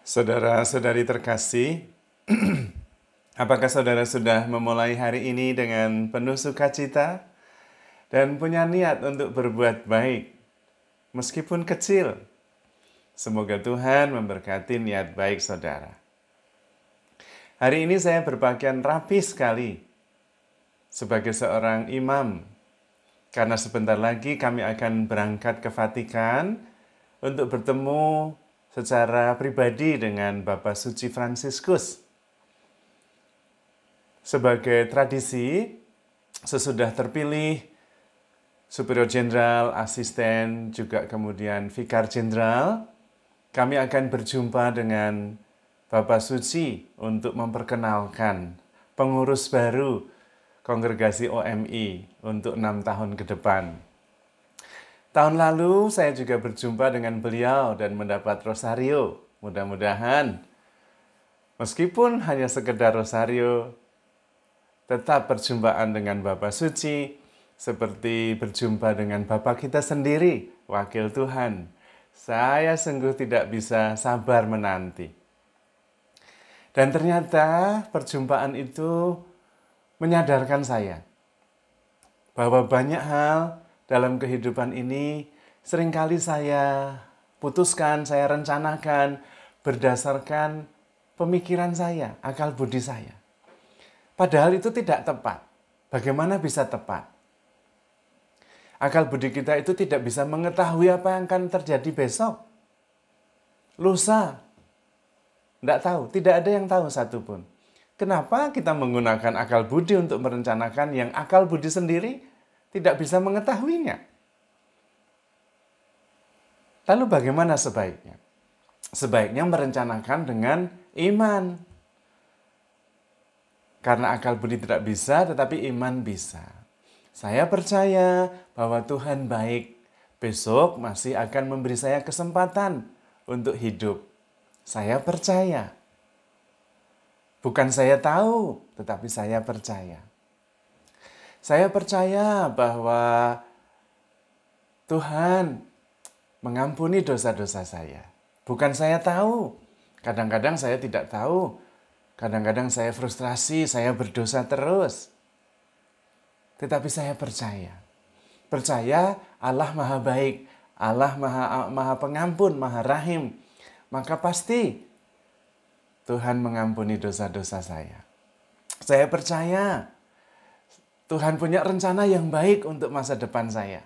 Saudara-saudari terkasih, apakah saudara sudah memulai hari ini dengan penuh sukacita dan punya niat untuk berbuat baik, meskipun kecil? Semoga Tuhan memberkati niat baik saudara. Hari ini saya berpakaian rapi sekali sebagai seorang imam, karena sebentar lagi kami akan berangkat ke Vatikan untuk bertemu secara pribadi dengan Bapak Suci Fransiskus. Sebagai tradisi, sesudah terpilih Superior Jenderal, Asisten, juga kemudian Vikar Jenderal, kami akan berjumpa dengan Bapak Suci untuk memperkenalkan pengurus baru Kongregasi OMI untuk 6 tahun ke depan. Tahun lalu saya juga berjumpa dengan beliau dan mendapat rosario. Mudah-mudahan meskipun hanya sekedar rosario, tetap perjumpaan dengan Bapak Suci seperti berjumpa dengan Bapak kita sendiri, Wakil Tuhan. Saya sungguh tidak bisa sabar menanti. Dan ternyata perjumpaan itu menyadarkan saya bahwa banyak hal dalam kehidupan ini seringkali saya putuskan, saya rencanakan berdasarkan pemikiran saya, akal budi saya. Padahal itu tidak tepat. Bagaimana bisa tepat? Akal budi kita itu tidak bisa mengetahui apa yang akan terjadi besok, lusa. Tidak tahu, tidak ada yang tahu satupun. Kenapa kita menggunakan akal budi untuk merencanakan yang akal budi sendiri tidak bisa mengetahuinya? Lalu bagaimana sebaiknya? Sebaiknya merencanakan dengan iman. Karena akal budi tidak bisa, tetapi iman bisa. Saya percaya bahwa Tuhan baik. Besok masih akan memberi saya kesempatan untuk hidup. Saya percaya. Bukan saya tahu, tetapi saya percaya. Saya percaya bahwa Tuhan mengampuni dosa-dosa saya. Bukan saya tahu. Kadang-kadang saya tidak tahu. Kadang-kadang saya frustrasi, saya berdosa terus. Tetapi saya percaya. Percaya Allah Maha Baik, Allah Maha Pengampun, Maha Rahim. Maka pasti Tuhan mengampuni dosa-dosa saya. Saya percaya Tuhan punya rencana yang baik untuk masa depan saya.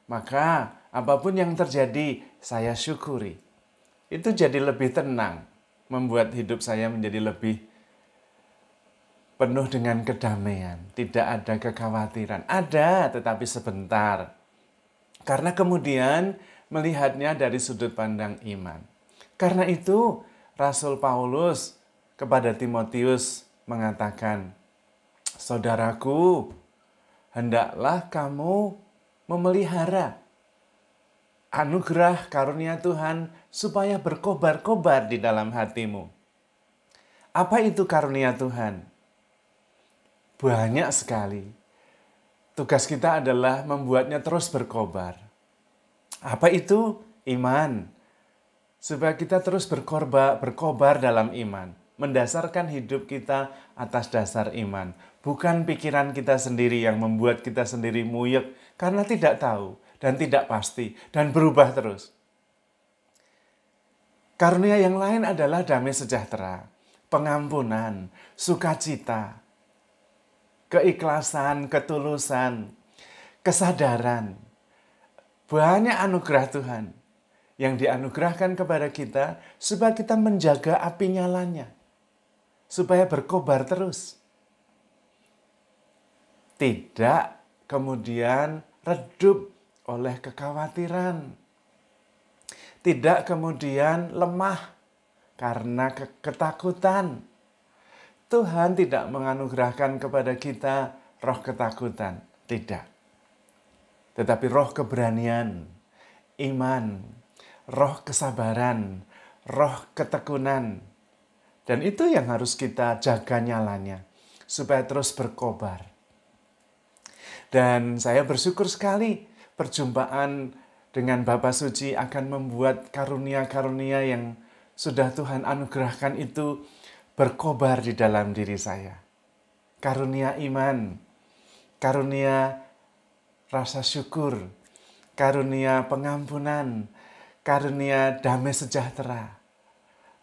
Maka apapun yang terjadi, saya syukuri. Itu jadi lebih tenang, membuat hidup saya menjadi lebih penuh dengan kedamaian. Tidak ada kekhawatiran. Ada, tetapi sebentar. Karena kemudian melihatnya dari sudut pandang iman. Karena itu, Rasul Paulus kepada Timotius mengatakan, "Saudaraku, hendaklah kamu memelihara anugerah karunia Tuhan supaya berkobar-kobar di dalam hatimu." Apa itu karunia Tuhan? Banyak sekali. Tugas kita adalah membuatnya terus berkobar. Apa itu? Iman. Supaya kita terus berkobar dalam iman. Mendasarkan hidup kita atas dasar iman. Bukan pikiran kita sendiri yang membuat kita sendiri muyek karena tidak tahu dan tidak pasti dan berubah terus. Karunia yang lain adalah damai sejahtera, pengampunan, sukacita, keikhlasan, ketulusan, kesadaran. Banyak anugerah Tuhan yang dianugerahkan kepada kita supaya kita menjaga api nyalanya, supaya berkobar terus. Tidak kemudian redup oleh kekhawatiran. Tidak kemudian lemah karena ketakutan. Tuhan tidak menganugerahkan kepada kita roh ketakutan. Tidak. Tetapi roh keberanian, iman, roh kesabaran, roh ketekunan. Dan itu yang harus kita jaga nyalanya, supaya terus berkobar. Dan saya bersyukur sekali perjumpaan dengan Bapak Suci akan membuat karunia-karunia yang sudah Tuhan anugerahkan itu berkobar di dalam diri saya. Karunia iman, karunia rasa syukur, karunia pengampunan, karunia damai sejahtera,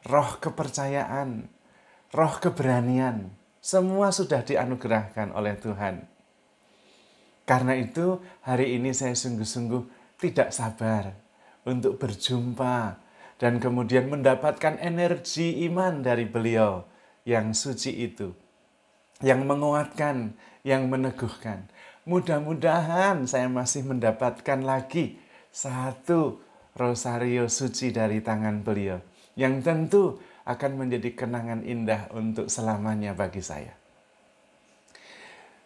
roh kepercayaan, roh keberanian, semua sudah dianugerahkan oleh Tuhan. Karena itu hari ini saya sungguh-sungguh tidak sabar untuk berjumpa dan kemudian mendapatkan energi iman dari beliau yang suci itu, yang menguatkan, yang meneguhkan. Mudah-mudahan saya masih mendapatkan lagi satu rosario suci dari tangan beliau, yang tentu akan menjadi kenangan indah untuk selamanya bagi saya.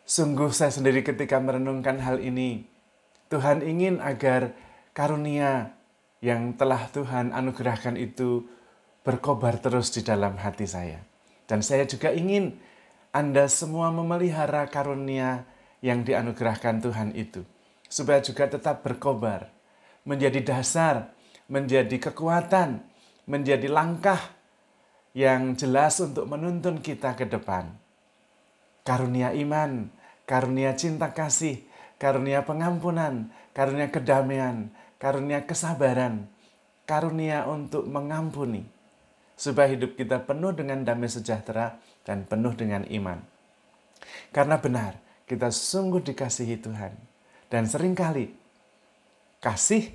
Sungguh saya sendiri ketika merenungkan hal ini, Tuhan ingin agar karunia yang telah Tuhan anugerahkan itu berkobar terus di dalam hati saya. Dan saya juga ingin Anda semua memelihara karunia yang dianugerahkan Tuhan itu, supaya juga tetap berkobar, menjadi dasar, menjadi kekuatan, menjadi langkah yang jelas untuk menuntun kita ke depan. Karunia iman, karunia cinta kasih, karunia pengampunan, karunia kedamaian, karunia kesabaran, karunia untuk mengampuni, supaya hidup kita penuh dengan damai sejahtera dan penuh dengan iman. Karena benar, kita sungguh dikasihi Tuhan. Dan seringkali kasih,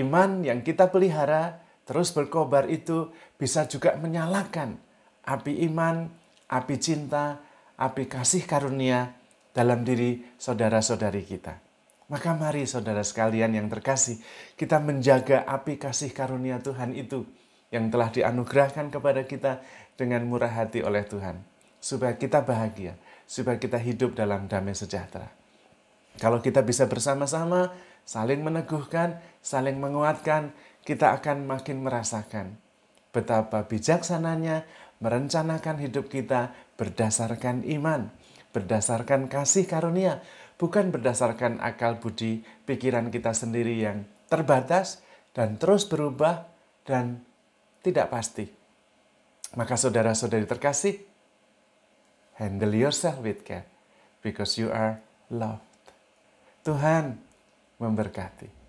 iman yang kita pelihara terus berkobar itu bisa juga menyalakan api iman, api cinta, api kasih karunia dalam diri saudara-saudari kita. Maka mari saudara sekalian yang terkasih, kita menjaga api kasih karunia Tuhan itu yang telah dianugerahkan kepada kita dengan murah hati oleh Tuhan. Supaya kita bahagia, supaya kita hidup dalam damai sejahtera. Kalau kita bisa bersama-sama, saling meneguhkan, saling menguatkan, kita akan makin merasakan betapa bijaksananya merencanakan hidup kita berdasarkan iman, berdasarkan kasih karunia, bukan berdasarkan akal budi pikiran kita sendiri yang terbatas dan terus berubah dan tidak pasti. Maka saudara-saudari terkasih, handle yourself with care because you are loved. Tuhan memberkati.